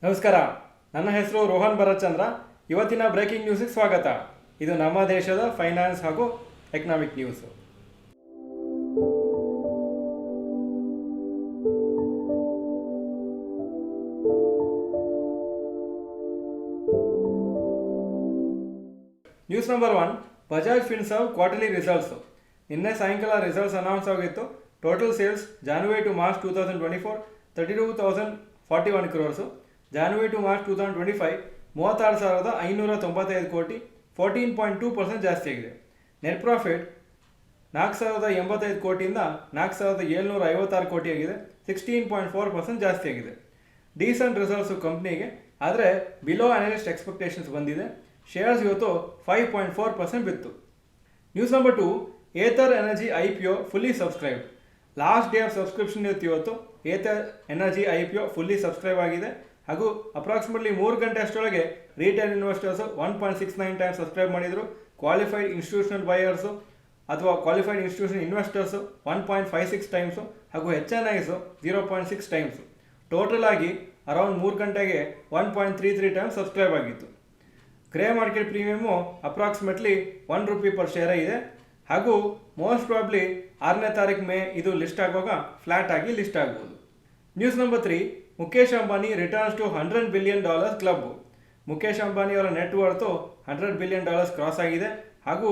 ನಮಸ್ಕಾರ. ನನ್ನ ಹೆಸರು ರೋಹನ್ ಭರತ್ಚಂದ್ರ. ಇವತ್ತಿನ ಬ್ರೇಕಿಂಗ್ ನ್ಯೂಸ್ಗೆ ಸ್ವಾಗತ. ಇದು ನಮ್ಮ ದೇಶದ ಫೈನಾನ್ಸ್ ಹಾಗೂ economic news. News number 1, Bajaj Finserv quarterly results. ನಿನ್ನೆ ಸಾಯಂಕಾಲ ರಿಸಲ್ಟ್ಸ್ ಅನೌನ್ಸ್ ಆಗಿತ್ತು. Total sales January to March 2024 32,041 crores. January to March 2025 36,595 ಕೋಟಿ, 14.2% ಜಾಸ್ತಿ ಆಗಿದೆ. ನೆಟ್ ಪ್ರಾಫಿಟ್ 4,085 ಕೋಟಿಯಿಂದ 4,756 ಕೋಟಿ ಆಗಿದೆ, 16.4% ಜಾಸ್ತಿ ಆಗಿದೆ. ಡೀಸೆಂಟ್ ರಿಸಲ್ಟ್ಸು ಕಂಪ್ನಿಗೆ, ಆದರೆ ಬಿಲೋ ಅನಲಿಸ್ಟ್ ಎಕ್ಸ್ಪೆಕ್ಟೇಷನ್ಸ್ ಬಂದಿದೆ. ಶೇರ್ಸ್ ಇವತ್ತು 5.4% ಬಿತ್ತು. News number 2, Ather Energy IPO fully subscribe. Last day of subscription ಇತ್ತು ಇವತ್ತು. Ather Energy IPO fully subscribe ಆಗಿದೆ ಹಾಗೂ ಅಪ್ರಾಕ್ಸಿಮೇಟ್ಲಿ 3 ಗಂಟೆ ಅಷ್ಟರೊಳಗೆ ರಿಟೇಲ್ ಇನ್ವೆಸ್ಟರ್ಸು 1.69 ಟೈಮ್ಸ್ ಸಬ್ಸ್ಕ್ರೈಬ್ ಮಾಡಿದರು. ಕ್ವಾಲಿಫೈಡ್ ಇನ್ಸ್ಟಿಟ್ಯೂಷನಲ್ ಬಯರ್ಸು ಅಥವಾ ಕ್ವಾಲಿಫೈಡ್ ಇನ್ಸ್ಟಿಟ್ಯೂಷನ್ ಇನ್ವೆಸ್ಟರ್ಸು 1.56 ಟೈಮ್ಸು ಹಾಗೂ HNIಸು 0.6 ಟೈಮ್ಸು. ಟೋಟಲ್ ಆಗಿ ಅರೌಂಡ್ 3 ಗಂಟೆಗೆ 1.33 ಟೈಮ್ಸ್ ಸಬ್ಸ್ಕ್ರೈಬ್ ಆಗಿತ್ತು. Grey market premium approximately ₹1 per share ಇದೆ ಹಾಗೂ ಮೋಸ್ಟ್ ಪ್ರಾಬ್ಲಿ 6ನೇ ತಾರೀಕು ಮೇ ಇದು ಲಿಸ್ಟ್ ಆಗುವಾಗ ಫ್ಲಾಟ್ ಆಗಿ ಲಿಸ್ಟ್ ಆಗ್ಬೋದು. News number 3, Mukesh Ambani returns to $100 billion club. Mukesh Ambani ಅವರ ನೆಟ್ ವರ್ತು $100 ಬಿಲಿಯನ್ ಕ್ರಾಸ್ ಆಗಿದೆ ಹಾಗೂ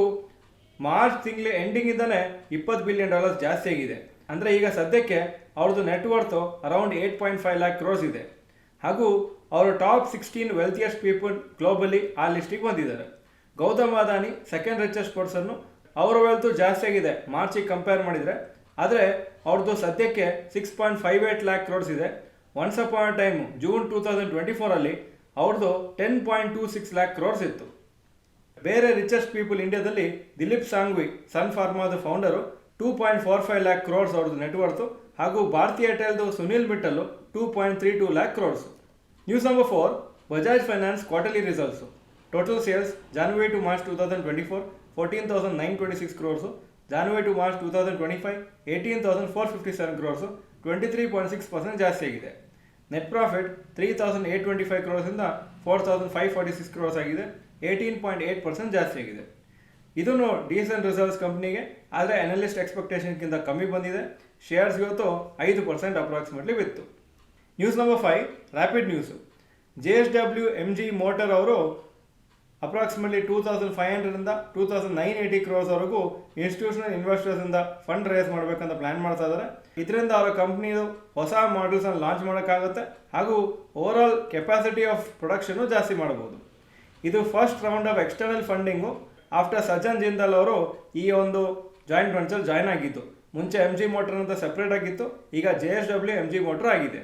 ಮಾರ್ಚ್ ತಿಂಗಳ ಎಂಡಿಂಗಿಂದಲೇ $20 ಬಿಲಿಯನ್ ಜಾಸ್ತಿ ಆಗಿದೆ. ಅಂದರೆ ಈಗ ಸದ್ಯಕ್ಕೆ ಅವ್ರದ್ದು ನೆಟ್ ವರ್ತು ಅರೌಂಡ್ 8.5 lakh crores ಇದೆ ಹಾಗೂ ಅವರು ಟಾಪ್ 16 ವೆಲ್ತಿಯೆಸ್ಟ್ ಪೀಪಲ್ ಗ್ಲೋಬಲಿ ಆ ಲಿಸ್ಟಿಗೆ ಬಂದಿದ್ದಾರೆ. ಗೌತಮ್ ಅದಾನಿ ಸೆಕೆಂಡ್ ರಿಚೆಸ್ಟ್ ಪರ್ಸನ್ನು. ಅವರ ವೆಲ್ತು ಜಾಸ್ತಿ ಆಗಿದೆ ಮಾರ್ಚಿಗೆ ಕಂಪೇರ್ ಮಾಡಿದರೆ, ಆದರೆ ಅವ್ರದ್ದು ಸದ್ಯಕ್ಕೆ 6.58 lakh crores ಇದೆ. ಒನ್ಸ್ ಅಪಾನ್ ಅ ಟೈಮ್ ಜೂನ್ 2024 ಅವ್ರದ್ದು 10.26 lakh crores ಇತ್ತು. ಬೇರೆ ರಿಚೆಸ್ಟ್ ಪೀಪಲ್ ಇಂಡಿಯಾದಲ್ಲಿ ದಿಲೀಪ್ ಸಾಂಘ್ವಿ ಸನ್ ಫಾರ್ಮಾದ ಫೌಂಡರು 2.45 lakh crores ಅವ್ರದ್ದು ನೆಟ್ವರ್ತು ಹಾಗೂ ಭಾರತಿ ಏರ್ಟೆಲ್ದು Sunil Mittal 2.32 lakh crores. News number 4, Bajaj Finance quarterly results. Total sales January to March 2024 14,926 crores. January to March 2025 18,457 crores, 23.6% ಜಾಸ್ತಿ ಆಗಿದೆ. ನೆಟ್ ಪ್ರಾಫಿಟ್ 3,825 crores ಇಂದ 4,546 crores ಆಗಿದೆ, 18.8% ಜಾಸ್ತಿ ಆಗಿದೆ. ಇದನ್ನು ಡೀಸೆಂಟ್ ರಿಸಲ್ಟ್ಸ್ ಕಂಪ್ನಿಗೆ, ಆದರೆ ಅನಲಿಸ್ಟ್ ಎಕ್ಸ್ಪೆಕ್ಟೇಷನ್ಗಿಂತ ಕಮ್ಮಿ ಬಂದಿದೆ. ಶೇರ್ಸ್ ಇವತ್ತು 5% ಅಪ್ರಾಕ್ಸಿಮೇಟ್ಲಿ ಬಿತ್ತು. News number 5, rapid news. JSW MG motor ಅವರು ಅಪ್ರಾಕ್ಸಿಮೇಟ್ಲಿ 2,500 2,980 crores ವರೆಗೂ ಇನ್ಸ್ಟಿಟ್ಯೂಷನಲ್ ಇನ್ವೆಸ್ಟರ್ಸಿಂದ ಫಂಡ್ ರೇಸ್ ಮಾಡಬೇಕಂತ ಪ್ಲ್ಯಾನ್ ಮಾಡ್ತಾ ಇದ್ದಾರೆ. ಇದರಿಂದ ಅವರ ಕಂಪ್ನಿದು ಹೊಸ ಮಾಡೆಲ್ಸನ್ನು ಲಾಂಚ್ ಮಾಡೋಕ್ಕಾಗುತ್ತೆ ಹಾಗೂ ಓವರಾಲ್ ಕೆಪಾಸಿಟಿ ಆಫ್ ಪ್ರೊಡಕ್ಷನ್ನು ಜಾಸ್ತಿ ಮಾಡ್ಬೋದು. ಇದು first round of external funding after Sajjan Jindal ಅವರು ಈ ಒಂದು ಜಾಯಿಂಟ್ ವೆಂಚರ್ ಜಾಯ್ನ್ ಆಗಿತ್ತು. ಮುಂಚೆ MG ಮೋಟರ್ ಅಂತ ಸೆಪ್ರೇಟ್ ಆಗಿತ್ತು, ಈಗ JSW MG ಮೋಟರ್ ಆಗಿದೆ.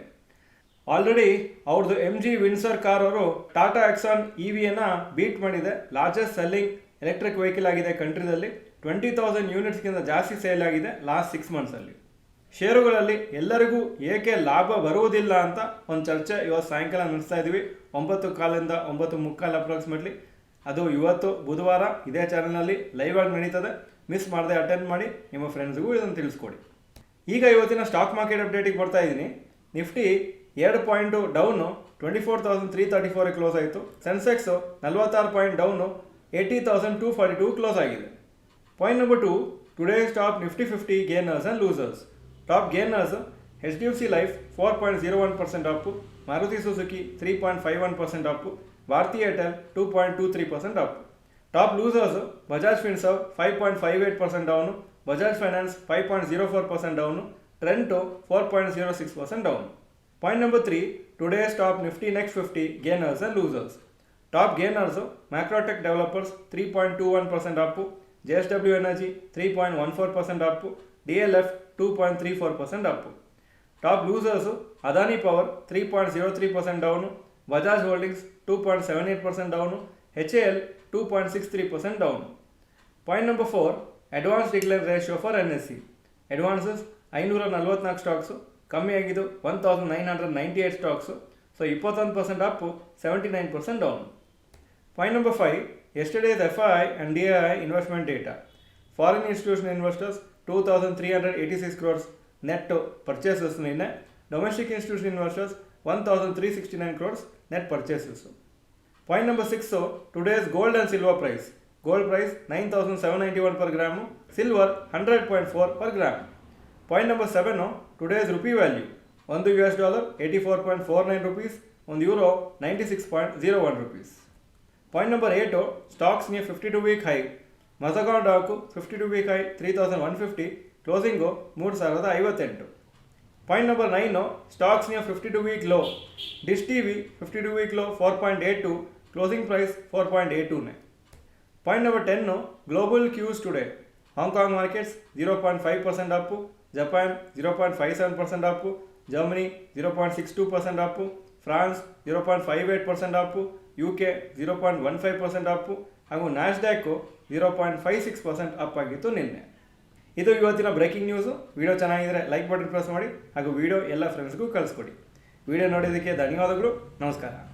ಆಲ್ರೆಡಿ ಅವ್ರದ್ದು MG ವಿನ್ಸರ್ ಕಾರ್ ಅವರು ಟಾಟಾ ಎಕ್ಸಾನ್ EVಯನ್ನು ಬೀಟ್ ಮಾಡಿದೆ. ಲಾರ್ಜೆಸ್ಟ್ ಸೆಲ್ಲಿಂಗ್ ಎಲೆಕ್ಟ್ರಿಕ್ ವೆಹಿಕಲ್ ಆಗಿದೆ ಕಂಟ್ರಿದಲ್ಲಿ. 20,000 ಯೂನಿಟ್ಸ್ಗಿಂತ ಜಾಸ್ತಿ ಸೇಲ್ ಆಗಿದೆ ಲಾಸ್ಟ್ 6 ಮಂತ್ಸಲ್ಲಿ. ಷೇರುಗಳಲ್ಲಿ ಎಲ್ಲರಿಗೂ ಏಕೆ ಲಾಭ ಬರುವುದಿಲ್ಲ ಅಂತ ಒಂದು ಚರ್ಚೆ ಇವತ್ತು ಸಾಯಂಕಾಲ ನಡೆಸ್ತಾ ಇದ್ದೀವಿ. 9:15 9:45 ಅಪ್ರಾಕ್ಸಿಮೇಟ್ಲಿ. ಅದು ಇವತ್ತು ಬುಧವಾರ ಇದೇ ಚಾನಲ್ನಲ್ಲಿ ಲೈವ್ ಆಗಿ ನಡೀತದೆ. ಮಿಸ್ ಮಾಡದೆ ಅಟೆಂಡ್ ಮಾಡಿ, ನಿಮ್ಮ ಫ್ರೆಂಡ್ಸ್ಗೂ ಇದನ್ನು ತಿಳಿಸ್ಕೊಡಿ. ಈಗ ಇವತ್ತಿನ ಸ್ಟಾಕ್ ಮಾರ್ಕೆಟ್ ಅಪ್ಡೇಟಿಗೆ ಬರ್ತಾ ಇದ್ದೀನಿ. ನಿಫ್ಟಿ 2 ಪಾಯಿಂಟು ಡೌನು 24,334 ಕ್ಲೋಸ್ ಆಯಿತು. ಸೆನ್ಸೆಕ್ಸು 46 ಪಾಯಿಂಟ್ ಡೌನು 80,242 ಕ್ಲೋಸ್ ಆಗಿದೆ. Point number 2, today's top Nifty 50 gainers and losers. Top gainers HDFC Life 4.01% up, Maruti Suzuki 3.51% up, Bharti Airtel 2.23% up. Top losers Bajaj Finserv 5.58% down, Bajaj Finance 5.04% down, Trent 4.06% down. Point number 3, today's top Nifty Next 50 gainers and losers. Top gainers, Macrotech Developers 3.21% up, JSW Energy 3.14% up, DLF 2.34% up. Top losers, Adani Power 3.03% down, Bajaj Holdings 2.78% down, HAL 2.63% down. Point number 4, advance declare ratio for NSE. Advances 544 stocks, ಕಮ್ಮಿ ಆಗಿದ್ದು 1,998 stocks. So 21% up, 79% down. Point number 5, yesterday's FII and DII investment data. Foreign institution investors 2,386 crores net purchases ನಿನ್ನೆ. Domestic institution investors 1369 crores net purchases. Point number 6, today's gold and silver price. Gold price 9791 per gram, silver 100.4 per gram. Point number 7, today's rupee value. $1 84.49 rupees, €1 96.01 rupees. Point number 8, stocks near 52-week high. Mazagon Dow 52-week high 3150, closing 3058. Point number 9, stocks near 52-week low. Dish TV 52-week low 4.82, closing price 4.82. Point number 10, global cues today. Hong Kong markets 0.5% up, Japan 0.57% up, Germany 0.62% up, France 0.58% up, UK 0.15% up, ಹಾಗೂ Nasdaq 0.56% up ಆಗಿತ್ತು ನಿನ್ನೆ. ಇದು ಇವತ್ತಿನ breaking news. Video ಚೆನ್ನಾಗಿದ್ದರೆ like button press ಮಾಡಿ ಹಾಗೂ video ಎಲ್ಲ ಫ್ರೆಂಡ್ಸ್ಗೂ ಕಳಿಸ್ಕೊಡಿ. ವಿಡಿಯೋ ನೋಡೋದಕ್ಕೆ ಧನ್ಯವಾದಗಳು. ನಮಸ್ಕಾರ.